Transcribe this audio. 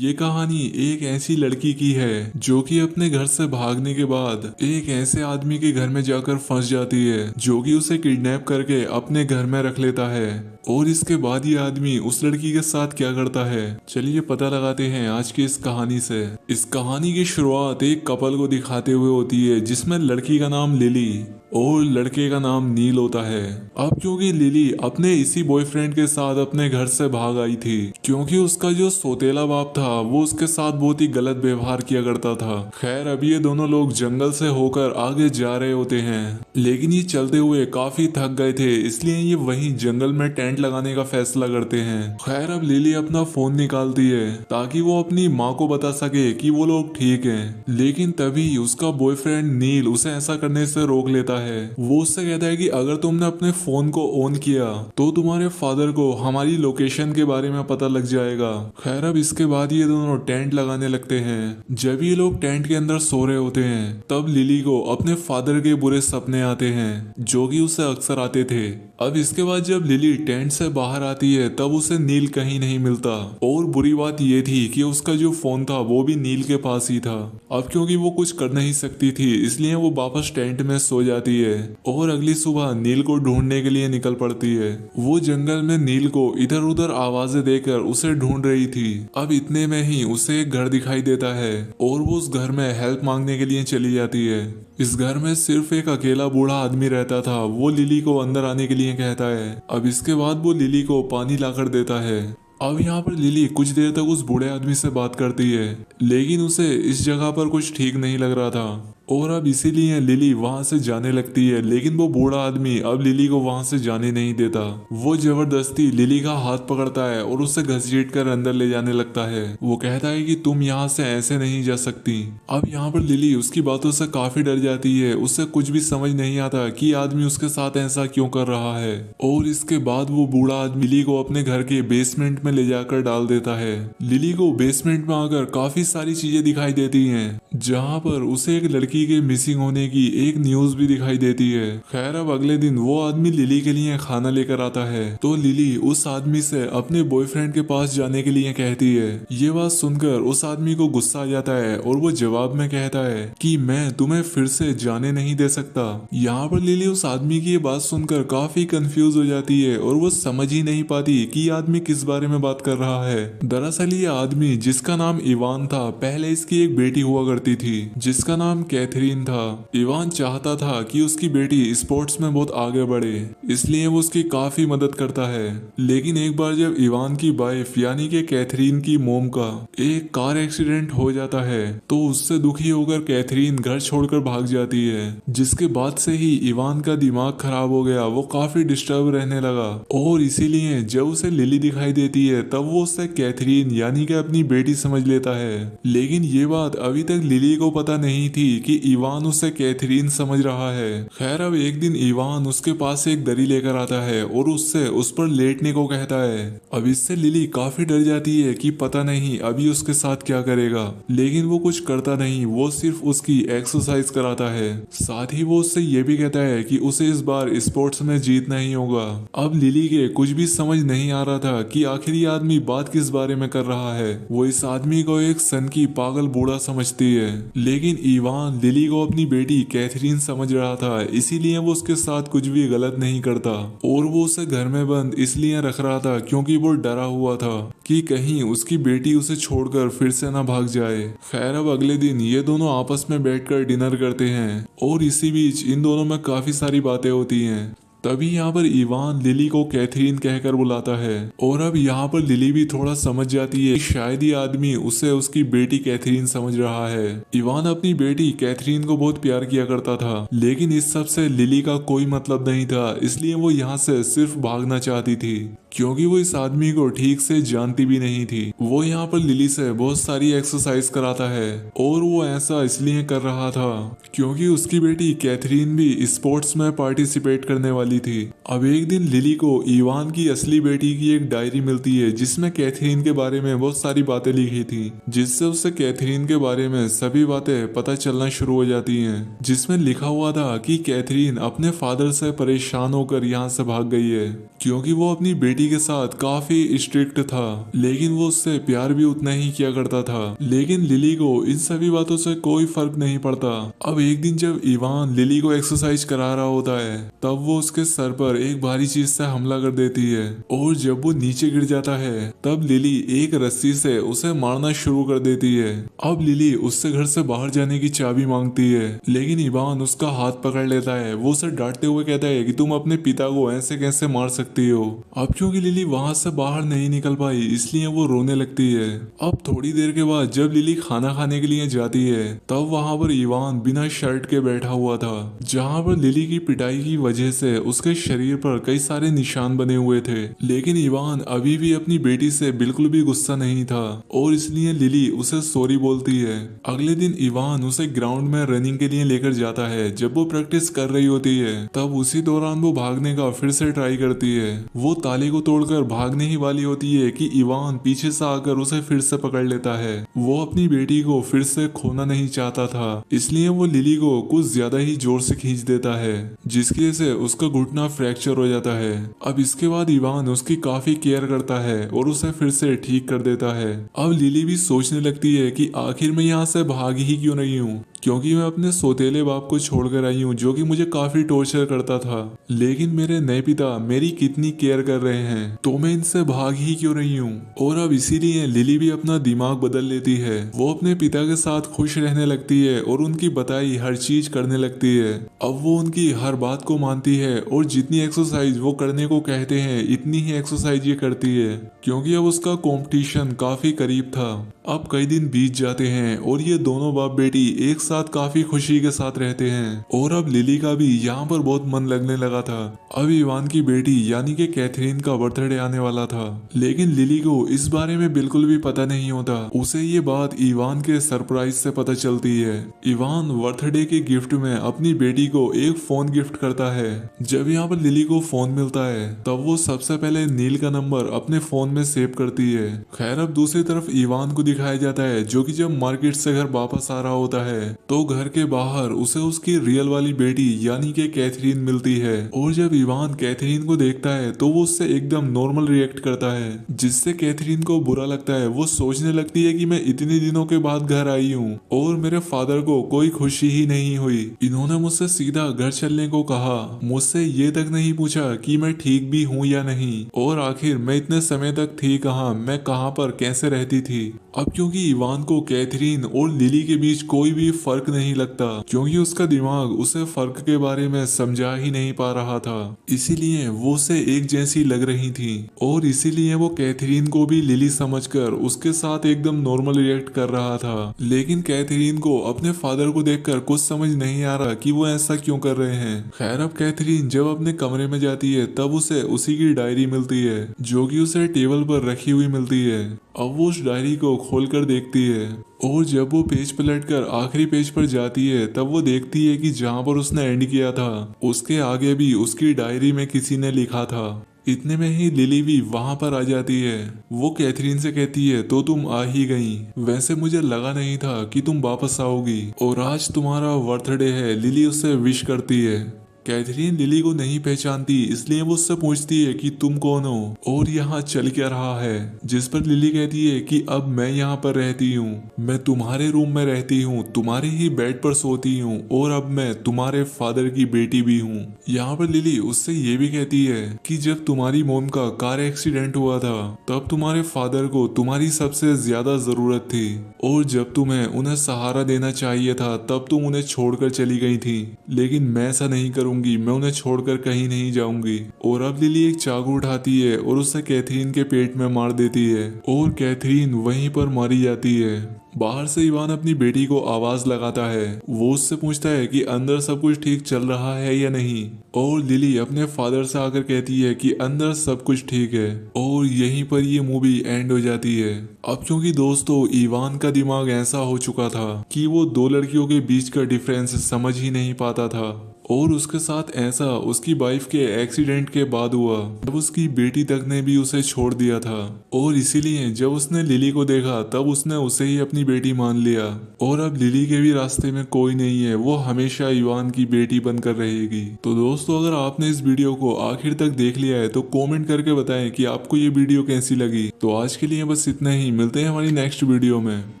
ये कहानी एक ऐसी लड़की की है जो कि अपने घर से भागने के बाद एक ऐसे आदमी के घर में जाकर फंस जाती है जो कि उसे किडनैप करके अपने घर में रख लेता है। और इसके बाद ये आदमी उस लड़की के साथ क्या करता है, चलिए पता लगाते हैं आज की इस कहानी से। इस कहानी की शुरुआत एक कपल को दिखाते हुए होती है जिसमें लड़की का नाम लिली और लड़के का नाम नील होता है। अब क्योंकि लिली अपने इसी बॉयफ्रेंड के साथ अपने घर से भाग आई थी क्योंकि उसका जो सौतेला बाप था वो उसके साथ बहुत ही गलत व्यवहार किया करता था। खैर अब ये दोनों लोग जंगल से होकर आगे जा रहे होते हैं, लेकिन ये चलते हुए काफी थक गए थे, इसलिए ये वहीं जंगल में टेंट लगाने का फैसला करते हैं। खैर अब लिली अपना फोन निकालती है ताकि वो अपनी माँ को बता सके कि वो लोग ठीक हैं, लेकिन तभी उसका बॉयफ्रेंड नील उसे ऐसा करने से रोक लेता है। वो उससे कहता है कि अगर तुमने अपने फोन को ऑन किया तो तुम्हारे फादर को हमारी लोकेशन के बारे में पता लग जाएगा। खैर अब इसके बाद ये दोनों टेंट लगाने लगते हैं। जब ये लोग टेंट के अंदर सो रहे होते हैं तब लिली को अपने फादर के बुरे सपने आते हैं जो कि उसे अक्सर आते थे। अब इसके बाद जब लिली टेंट से बाहर आती है तब उसे नील कहीं नहीं मिलता, और बुरी बात ये थी कि उसका जो फोन था वो भी नील के पास ही था। अब क्योंकि वो कुछ कर नहीं सकती थी इसलिए वो वापस टेंट में सो जाती है और अगली सुबह नील को ढूंढने के लिए निकल पड़ती है। वो जंगल में नील को इधर उधर आवाजें देकर उसे ढूंढ रही थी। अब इतने में ही उसे एक घर दिखाई देता है और वो उस घर में हेल्प मांगने के लिए चली जाती है। इस घर में सिर्फ एक अकेला बूढ़ा आदमी रहता था। वो लिली को अंदर आने के लिए कहता है। अब इसके बाद वो लिली को पानी लाकर देता है। अब यहाँ पर लिली कुछ देर तक उस बूढ़े आदमी से बात करती है, लेकिन उसे इस जगह पर कुछ ठीक नहीं लग रहा था और अब इसीलिए लिली वहां से जाने लगती है, लेकिन वो बूढ़ा आदमी अब लिली को वहां से जाने नहीं देता। वो जबरदस्ती लिली का हाथ पकड़ता है और उसे घसीट कर अंदर ले जाने लगता है। वो कहता है कि तुम यहाँ से ऐसे नहीं जा सकती। अब यहाँ पर लिली उसकी बातों से काफी डर जाती है। उसे कुछ भी समझ नहीं आता कि आदमी उसके साथ ऐसा क्यों कर रहा है। और इसके बाद वो बूढ़ा आदमी लिली को अपने घर के बेसमेंट में ले जाकर डाल देता है। लिली को बेसमेंट में आकर काफी सारी चीजें दिखाई देती हैं, जहाँ पर उसे एक लड़की के मिसिंग होने की एक न्यूज भी दिखाई देती है। खैर अब अगले दिन वो आदमी लिली के लिए खाना लेकर आता है तो लिली उस आदमी से अपने बॉयफ्रेंड के पास जाने के लिए कहती है। ये बात सुनकर उस आदमी को गुस्सा आ जाता है और वो जवाब में कहता है कि मैं तुम्हें फिर से जाने नहीं दे सकता। यहाँ पर लिली उस आदमी की ये बात सुनकर काफी कंफ्यूज हो जाती है और वो समझ ही नहीं पाती कि ये आदमी किस बारे में बात कर रहा है। दरअसल ये आदमी जिसका नाम इवान था, पहले इसकी एक बेटी हुआ करती थी जिसका नाम कैथरीन था। इवान चाहता था कि उसकी बेटी स्पोर्ट्स में बहुत आगे बढ़े, इसलिए वो उसकी काफी मदद करता है। लेकिन एक बार जब इवान की वाइफ यानी कि कैथरीन की मोम का एक कार एक्सीडेंट हो जाता है तो उससे दुखी होकर कैथरीन घर छोड़कर भाग जाती है, जिसके बाद से ही इवान का दिमाग खराब हो गया। वो काफी डिस्टर्ब रहने लगा और इसीलिए जब उसे लिली दिखाई देती है तब वो उससे कैथरीन यानी कि अपनी बेटी समझ लेता है। लेकिन ये बात अभी तक लिली को पता नहीं थी कि इवान उसे कैथरीन समझ रहा है। खैर अब एक दिन इवान उसके पास एक दरी लेकर आता है और उससे उस पर लेटने को कहता है। अब इससे लिली काफी डर जाती है कि पता नहीं अभी उसके साथ क्या करेगा, लेकिन वो कुछ करता नहीं, वो सिर्फ उसकी एक्सरसाइज कराता है। साथ ही वो उससे ये भी कहता है कि उसे इस बार स्पोर्ट्स में जीतना ही होगा। अब लिली के कुछ भी समझ नहीं आ रहा था कि आखिर ये आदमी बात किस बारे में कर रहा है। वो इस आदमी को एक सन की पागल बूढ़ा समझती है, लेकिन इवान लिली को अपनी बेटी कैथरीन समझ रहा था, इसीलिए वो उसके साथ कुछ भी गलत नहीं करता और वो उसे घर में बंद इसलिए रख रहा था क्योंकि वो डरा हुआ था कि कहीं उसकी बेटी उसे छोड़कर फिर से ना भाग जाए। खैर अब अगले दिन ये दोनों आपस में बैठकर डिनर करते हैं और इसी बीच इन दोनों में काफी सारी बातें होती हैं। तभी यहाँ पर इवान लिली को कैथरीन कहकर बुलाता है और अब यहाँ पर लिली भी थोड़ा समझ जाती है कि शायद ये आदमी उसे उसकी बेटी कैथरीन समझ रहा है। इवान अपनी बेटी कैथरीन को बहुत प्यार किया करता था, लेकिन इस सब से लिली का कोई मतलब नहीं था, इसलिए वो यहाँ से सिर्फ भागना चाहती थी क्योंकि वो इस आदमी को ठीक से जानती भी नहीं थी। वो यहाँ पर लिली से बहुत सारी एक्सरसाइज कराता है और वो ऐसा इसलिए कर रहा था क्योंकि उसकी बेटी कैथरीन भी स्पोर्ट्स में पार्टिसिपेट करने वाली थी। अब एक दिन लिली को इवान की असली बेटी की एक डायरी मिलती है जिसमें कैथरीन के बारे में बहुत सारी बातें लिखी थी, जिससे उसे कैथरीन के बारे में सभी बातें पता चलना शुरू हो जाती हैं। जिसमें लिखा हुआ था कि कैथरीन अपने फादर से परेशान होकर यहाँ से भाग गई है क्योंकि वो अपनी बेटी बेटी के साथ काफी स्ट्रिक्ट था, लेकिन वो उससे प्यार भी उतना ही किया करता था। लेकिन लिली को इन सभी बातों से कोई फर्क नहीं पड़ता। अब एक दिन जब इवान लिली को एक्सरसाइज करा रहा होता है, तब वो उसके सर पर एक भारी चीज से हमला कर देती है और जब वो नीचे गिर जाता है तब लिली एक रस्सी से उसे मारना शुरू कर देती है। अब लिली उससे घर से बाहर जाने की चाबी मांगती है, लेकिन इवान उसका हाथ पकड़ लेता है। वो उसे डांटते हुए कहता है कि तुम अपने पिता को ऐसे कैसे मार सकती हो। अब क्योंकि लिली वहां से बाहर नहीं निकल पाई, इसलिए वो रोने लगती है। अब थोड़ी देर के बाद जब लिली खाना खाने के लिए जाती है, तब वहां पर इवान बिना शर्ट के बैठा हुआ था, जहां पर लिली की पिटाई की वजह से उसके शरीर पर कई सारे निशान बने हुए थे। लेकिन इवान अभी भी अपनी बेटी से बिल्कुल भी गुस्सा नहीं था और इसलिए लिली उसे सॉरी बोलती है। अगले दिन इवान उसे ग्राउंड में रनिंग के लिए लेकर जाता है। जब वो प्रैक्टिस कर रही होती है, तब उसी दौरान वो भागने का फिर से ट्राई करती है। वो ताले को तोड़कर भागने ही वाली होती है कि इवान पीछे से आकर उसे फिर से पकड़ लेता है। वो अपनी बेटी को फिर से खोना नहीं चाहता था, इसलिए वो लिली को कुछ ज्यादा ही जोर से खींच देता है, जिसकी वजह से उसका घुटना फ्रैक्चर हो जाता है। अब इसके बाद इवान उसकी काफी केयर करता है और उसे फिर से ठीक कर देता है। अब लिली भी सोचने लगती है कि आखिर मैं यहाँ से भाग ही क्यों नहीं हूँ, क्योंकि मैं अपने सौतेले बाप को छोड़कर आई हूँ जो कि मुझे काफी टॉर्चर करता था। लेकिन मेरे नए पिता मेरी कितनी केयर कर रहे हैं, तो मैं इनसे भाग ही क्यों नहीं हूँ। और अब इसीलिए लिली भी अपना दिमाग बदल लेती है। वो अपने पिता के साथ खुश रहने लगती है और उनकी बताई हर चीज करने लगती है। अब वो उनकी हर बात को मानती है और जितनी एक्सरसाइज वो करने को कहते हैं इतनी ही एक्सरसाइज ये करती है, क्योंकि अब उसका कंपटीशन काफी करीब था। अब कई दिन बीत जाते हैं और ये दोनों बाप बेटी एक साथ काफी खुशी के साथ रहते हैं। और अब लिली का भी यहाँ पर बहुत मन लगने लगा था। अब इवान की बेटी यानी कि कैथरीन का बर्थडे आने वाला था, लेकिन लिली को इस बारे में बिल्कुल भी पता नहीं होता। उसे ये बात इवान के सरप्राइज से पता चलती है। इवान बर्थडे के गिफ्ट में अपनी बेटी को एक फोन गिफ्ट करता है। जब यहाँ पर लिली को फोन मिलता है, तब वो सबसे पहले नील का नंबर अपने फोन में सेव करती है। खैर अब दूसरी तरफ इवान को दिखाया जाता है जो कि जब मार्केट से घर वापस आ रहा होता है, तो घर के बाहर उसे उसकी रियल वाली बेटी यानी कि कैथरीन मिलती है। और जब इवान कैथरीन को देखता है तो वो उससे एकदम नॉर्मल रिएक्ट करता है, जिससे कैथरीन को बुरा लगता है। वो सोचने लगती है कि मैं इतने दिनों के बाद घर आई हूँ और मेरे फादर को कोई खुशी ही नहीं हुई। इन्होंने मुझसे सीधा घर चलने को कहा, मुझसे ये तक नहीं पूछा कि मैं ठीक भी हूँ या नहीं, और आखिर मैं इतने समय तक थी कहाँ, मैं कहाँ पर कैसे रहती थी। अब क्योंकि इवान को कैथरीन और लिली के बीच कोई भी फर्क नहीं लगता, क्योंकि उसका दिमाग उसे फर्क के बारे में समझा ही नहीं पा रहा था, इसीलिए वो उसे एक जैसी लग रही थी। और इसीलिए वो कैथरीन को भी लिली समझकर उसके साथ एकदम नॉर्मल रिएक्ट कर रहा था। लेकिन कैथरीन को अपने फादर को देखकर कुछ समझ नहीं आ रहा कि वो ऐसा क्यों कर रहे हैं। खैर अब कैथरीन जब अपने कमरे में जाती है, तब उसे उसी की डायरी मिलती है जो कि उसे टेबल पर रखी हुई मिलती है। अब वो उस डायरी को खोलकर देखती है और जब वो पेज पलटकर आखिरी पेज पर जाती है, तब वो देखती है कि जहाँ पर उसने एंड किया था उसके आगे भी उसकी डायरी में किसी ने लिखा था। इतने में ही लिली भी वहां पर आ जाती है। वो कैथरीन से कहती है, तो तुम आ ही गई, वैसे मुझे लगा नहीं था कि तुम वापस आओगी और आज तुम्हारा बर्थडे है। लिली उससे विश करती है। कैथरीन लिली को नहीं पहचानती, इसलिए वो उससे पूछती है कि तुम कौन हो और यहाँ चल क्या रहा है। जिस पर लिली कहती है कि अब मैं यहाँ पर रहती हूँ, मैं तुम्हारे रूम में रहती हूँ, तुम्हारे ही बेड पर सोती हूँ और अब मैं तुम्हारे फादर की बेटी भी हूँ। यहाँ पर लिली उससे ये भी कहती है कि जब तुम्हारी मोम का कार एक्सीडेंट हुआ था, तब तुम्हारे फादर को तुम्हारी सबसे ज्यादा जरूरत थी और जब तुम्हें उन्हें सहारा देना चाहिए था, तब तुम उन्हें छोड़कर चली गई थी। लेकिन मैं ऐसा नहीं करूंगी, मैं उन्हें छोड़कर कहीं नहीं जाऊंगी। और अब लिली एक चाकू उठाती है और उसे कैथरीन के पेट में मार देती है और कैथरीन वहीं पर मारी जाती है। बाहर से इवान अपनी बेटी को आवाज लगाता है। वो उससे पूछता है कि अंदर सब कुछ ठीक चल रहा है या नहीं, और लिली अपने फादर से आकर कहती है कि अंदर सब कुछ ठीक है। और यहीं पर ये मूवी एंड हो जाती है। अब क्योंकि दोस्तों इवान का दिमाग ऐसा हो चुका था कि वो दो लड़कियों के बीच का डिफरेंस समझ ही नहीं पाता था और उसके साथ ऐसा उसकी वाइफ के एक्सीडेंट के बाद हुआ जब उसकी बेटी तक ने भी उसे छोड़ दिया था। और इसीलिए जब उसने लिली को देखा तब उसने उसे ही अपनी बेटी मान लिया। और अब लिली के भी रास्ते में कोई नहीं है, वो हमेशा इवान की बेटी बनकर रहेगी। तो दोस्तों, अगर आपने इस वीडियो को आखिर तक देख लिया है तो कमेंट करके बताएं कि आपको ये वीडियो कैसी लगी। तो आज के लिए बस इतना ही, मिलते हैं हमारी नेक्स्ट वीडियो में।